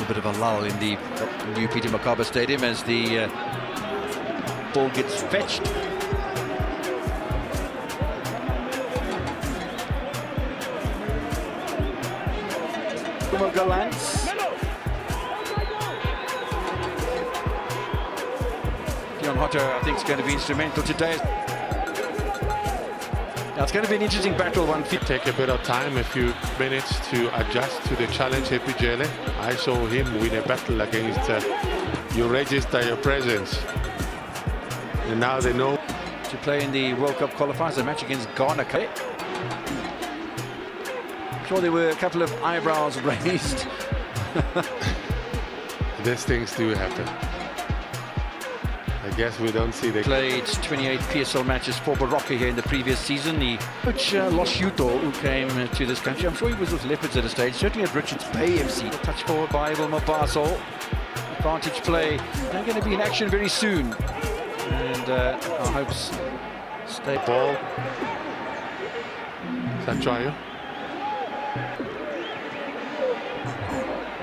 bit of a lull in the new Peter Mokaba Stadium as the ball gets fetched. Marumo Gallants. Hotter, I think, is going to be instrumental today. Now, it's going to be an interesting battle. One fit. Take a bit of time, a few minutes to adjust to the challenge. Epijele. I saw him win a battle against you register your presence, and now they know to play in the World Cup qualifiers. A match against Ghana. I'm sure there were a couple of eyebrows raised. These things do happen. I guess we don't see the... Played 28 PSL matches for Baroka here in the previous season. The coach Loshuto, who came to this country, I'm sure he was with Leopards at a stage, certainly at Richards Bay FC. Touch forward by Marumo Gallants. Advantage play. They're going to be in action very soon. And our hopes stay. Ball. Sanchoyo.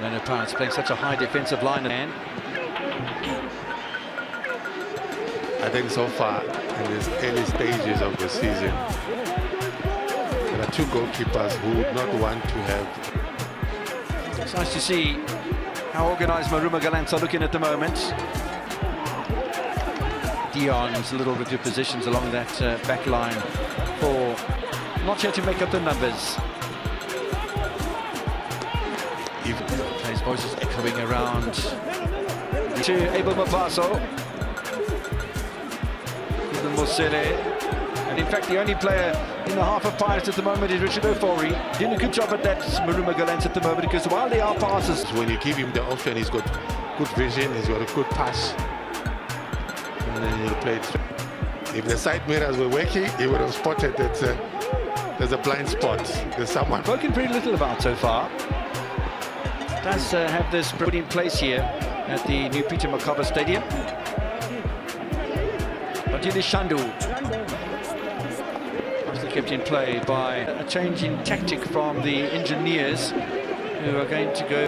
Leonard Pirates playing such a high defensive line. And I think so far, in these early stages of the season, there are two goalkeepers who would not want to have. It's nice to see how organised Marumo Gallants are looking at the moment. Dion's a little bit of positions along that back line for not yet to make up the numbers. Even plays voices echoing around to Abel Mapaso. Mosele, and in fact the only player in the half of Pirates at the moment is Richard Ofori. Doing a good job at that, Marumo Gallants, at the moment, because while they are passes, when you give him the option, he's got good vision, he's got a good pass, and then he'll play it. If the side mirrors were working, he would have spotted that there's a blind spot. There's someone. Spoken pretty little about so far. Does have this put in place here at the new Peter Mokaba Stadium. Shandu was kept in play by a change in tactic from the engineers, who are going to go.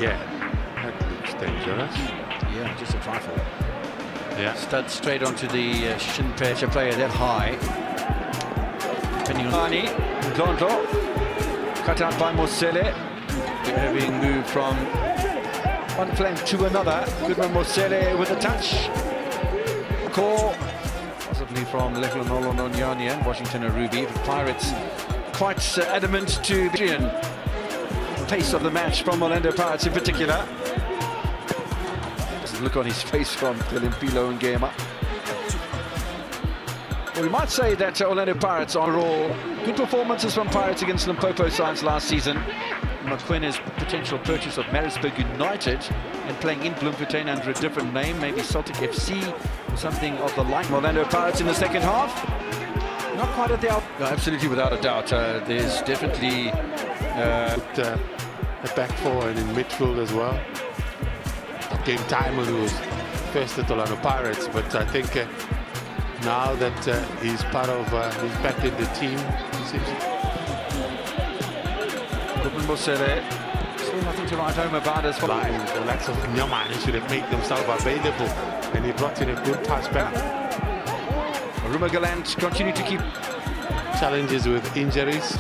Yeah, that looks dangerous. Yeah, just a trifle. Yeah. Stud straight onto the shin patch, a player that high. Depending on Ndlondlo, cut out by Mosele, having moved from one flank to another. Goodman Mosele with a touch. Call, possibly from Lehlonolo Nonyani and Washington Arubi. The Pirates quite adamant to the pace of the match from Orlando Pirates in particular. Just look on his face from Philimpilo and Ngema. Well, we might say that Orlando Pirates overall good performances from Pirates against Limpopo sides last season. Makwena's potential purchase of Maritzburg United and playing in Bloemfontein under a different name, maybe Celtic FC or something of the like. Orlando Pirates in the second half, not quite at the out. No, absolutely, without a doubt. There's definitely a back four and in midfield as well. Game time when he was first at Orlando Pirates, but I think now that he's part of, he's back in the team, he seems. Goodman Mosele, still nothing to write home about as well. The likes of Nyaman should have made themselves available, and he brought in a good pass back. Marumo Gallants continue to keep challenges with injuries.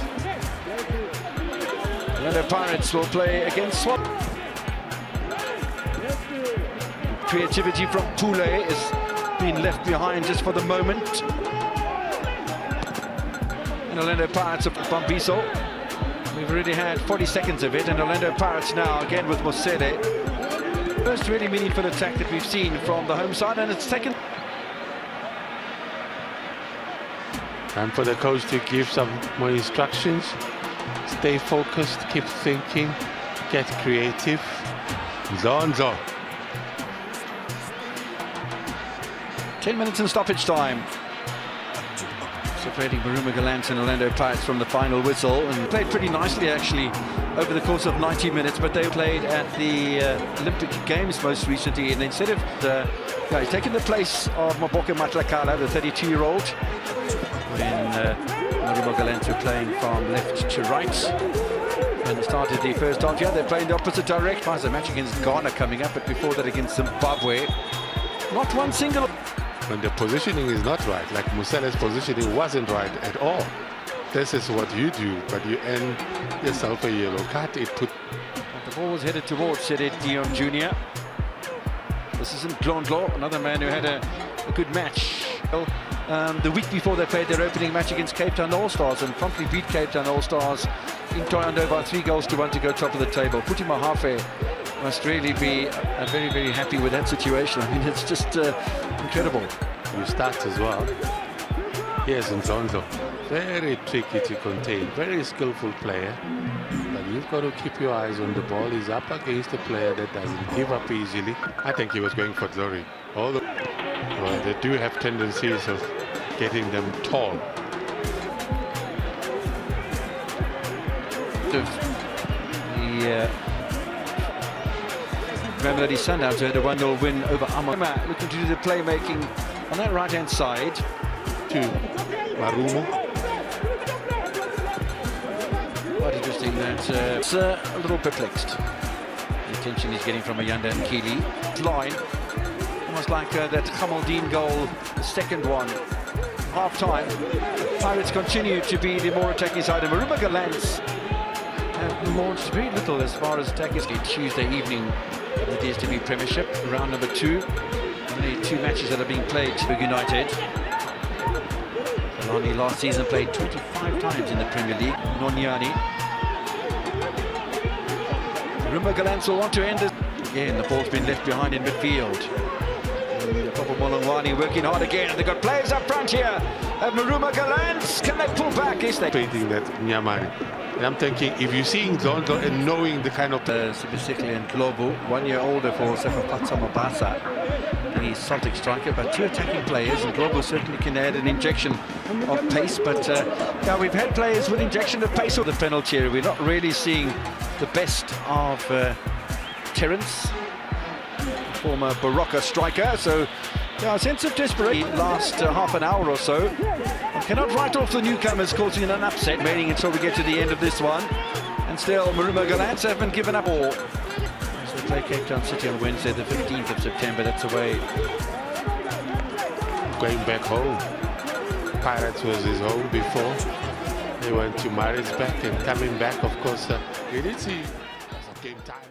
The Pirates will play against Swap. Creativity from Pule is being left behind just for the moment. And Orlando Pirates of Bambiso. We've already had 40 seconds of it, and Orlando Pirates now again with Mosele. First really meaningful attack that we've seen from the home side, and it's second. Time for the coach to give some more instructions. Stay focused, keep thinking, get creative. Ndlondlo. 10 minutes in stoppage time. Separating Marumo Gallants and Orlando Pirates from the final whistle, and played pretty nicely actually over the course of 90 minutes, but they played at the Olympic Games most recently, and instead of he's taken the place of Maboke Matlakala, the 32-year-old, when Marumo Gallants were playing from left to right. And started the first half. Yeah, they're playing the opposite direction. There's a match against Ghana coming up, but before that against Zimbabwe. Not one single. When the positioning is not right, like Mosele's positioning wasn't right at all. This is what you do, but you earn yourself a yellow card. The ball was headed towards Sede Dion Jr. This is Ndlondlo, another man who had a good match. The week before they played their opening match against Cape Town All-Stars and promptly beat Cape Town All-Stars in Toyando by 3-1 to go top of the table. Puti Mahafe must really be very, very happy with that situation. I mean, it's just incredible. You start as well. Here's Ndlondlo. Very tricky to contain, very skillful player. But you've got to keep your eyes on the ball. He's up against a player that doesn't give up easily. I think he was going for glory. Although well, they do have tendencies of getting them tall. The Mamelodi Sundowns had a 1-0 win over Amama, looking to do the playmaking on that right-hand side to Marumo. Quite interesting that it's a little perplexed. The attention he's getting from Ayanda and Keeley. Line, almost like that Khamaldeen goal, the second one. Half-time, Pirates continue to be the more attacking side, and Marumo Gallants have launched very little as far as attack is. Tuesday evening in the DStv Premiership, round number 2. Only 2 matches that are being played for United. Lonnie last season played 25 times in the Premier League. Nonyani. Marumo Gallants will want to end it. Again, the ball's been left behind in midfield. Papa Molongwani working hard again, and they've got players up front here. Marumo Gallants, can they pull back? Is they painting that Nyamari? And I'm thinking, if you're seeing Ndlondlo and knowing the kind of Sibisikli and Globo, 1 year older for Sefapatsa Mabasa, the Celtic striker, but 2 attacking players, and Globo certainly can add an injection of pace. But yeah, we've had players with injection of pace. Or the penalty area, we're not really seeing the best of Terence, former Barocca striker. So yeah, a sense of desperation. Last half an hour or so, I cannot write off the newcomers causing an upset, waiting until we get to the end of this one. And still, Marumo Gallants haven't given up all. As they play Cape Town City on Wednesday, the 15th of September. That's away. Going back home. Pirates was his home before. They went to Maritzburg, and coming back, of course, we did see game time.